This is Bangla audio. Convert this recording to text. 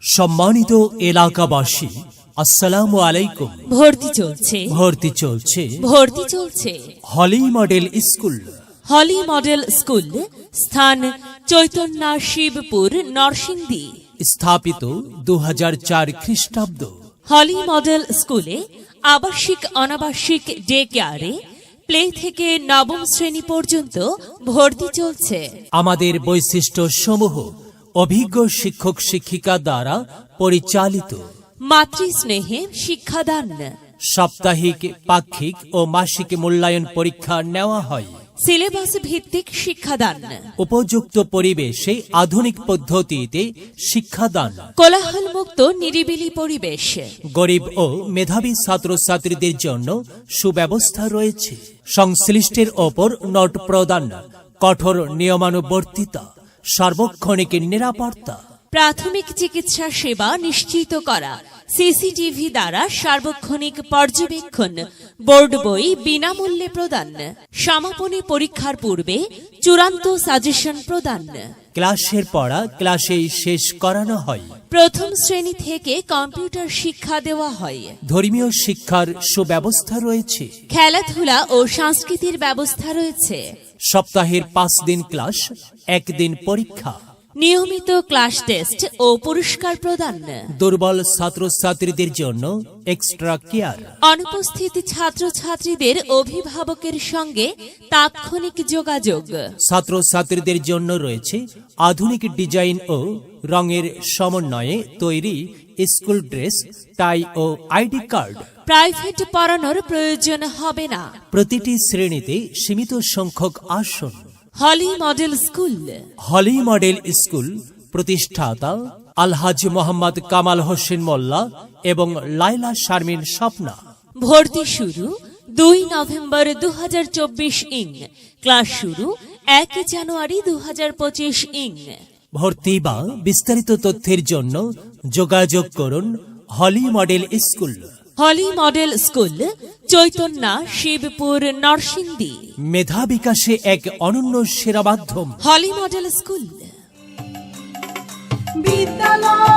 সম্মানিত এলাকাবাসী, আসসালামু আলাইকুম। ভর্তি চলছে ভর্তি চলছে ভর্তি চলছে হলি মডেল স্কুল। হলি মডেল স্কুল, স্থান চৈতন্য শিবপুর, নরসিংদী। স্থাপিত 2004 খ্রিস্টাব্দ। হলি মডেল স্কুলে আবাসিক অনাবাসিক ডে কেয়ারে প্লে থেকে নবম শ্রেণী পর্যন্ত ভর্তি চলছে। আমাদের বৈশিষ্ট্য সমূহ অভিজ্ঞ শিক্ষক শিক্ষিকা দ্বারা পরিচালিত। মাতৃস্নেহে শিক্ষাদান, সাপ্তাহিক, পাক্ষিক ও মাসিক মূল্যায়ন পরীক্ষা নেওয়া হয়। সিলেবাস ভিত্তিক শিক্ষাদান, উপযুক্ত পরিবেশে আধুনিক পদ্ধতিতে শিক্ষাদান, কোলাহল মুক্ত নিরিবিলি পরিবেশ, গরিব ও মেধাবী ছাত্রছাত্রীদের জন্য সুব্যবস্থা রয়েছে। সংশ্লিষ্টের ওপর নোট প্রদান, কঠোর নিয়মানুবর্তিতা, সার্বক্ষণিক নিরাপত্তা, প্রাথমিক চিকিৎসা সেবা নিশ্চিত করা, সিসিটিভি দ্বারা সার্বক্ষণিক পর্যবেক্ষণ, বোর্ড বই বিনামূল্যে প্রদান, সমাপনী পরীক্ষার পূর্বে চূড়ান্ত সাজেশন প্রদান। ক্লাসের পড়া ক্লাসেই শেষ করানো হয়। প্রথম শ্রেণী থেকে কম্পিউটার শিক্ষা দেওয়া হয়। ধর্মীয় শিক্ষার সুব্যবস্থা রয়েছে। খেলাধুলা ও সংস্কৃতির ব্যবস্থা রয়েছে। সপ্তাহের 5 দিন ক্লাস, 1 দিন পরীক্ষা। নিয়মিত ক্লাস টেস্ট ও পুরস্কার প্রদান। দুর্বল ছাত্রছাত্রীদের জন্য এক্সট্রা কেয়ার। অনুপস্থিত ছাত্রছাত্রীদের অভিভাবকের সঙ্গে তাৎক্ষণিক যোগাযোগ। ছাত্রছাত্রীদের জন্য রয়েছে আধুনিক ডিজাইন ও রঙের সমন্বয়ে তৈরি স্কুল ড্রেস, টাই ও আইডি কার্ড। প্রাইভেট পড়ানোর প্রয়োজন হবে না। প্রতিটি শ্রেণীতে সীমিত সংখ্যক আসন। হলি মডেল স্কুল। হলি মডেল স্কুল প্রতিষ্ঠাতা আলহাজ মোহাম্মদ কামাল হোসেন মোল্লা এবং লাইলা শারমিন স্বপ্না। ভর্তি শুরু 2 নভেম্বর 2024 ইং। ক্লাস শুরু 1 জানুয়ারি 2025 ইং। ভর্তি বা বিস্তারিত তথ্যের জন্য যোগাযোগ করুন হলি মডেল স্কুল। হলি মডেল স্কুল, চৈতন্য শিবপুর, নরসিংদী। মেধা বিকাশে এক অনন্য সেরা মাধ্যম। হলি মডেল স্কুল। বিদ্যালয়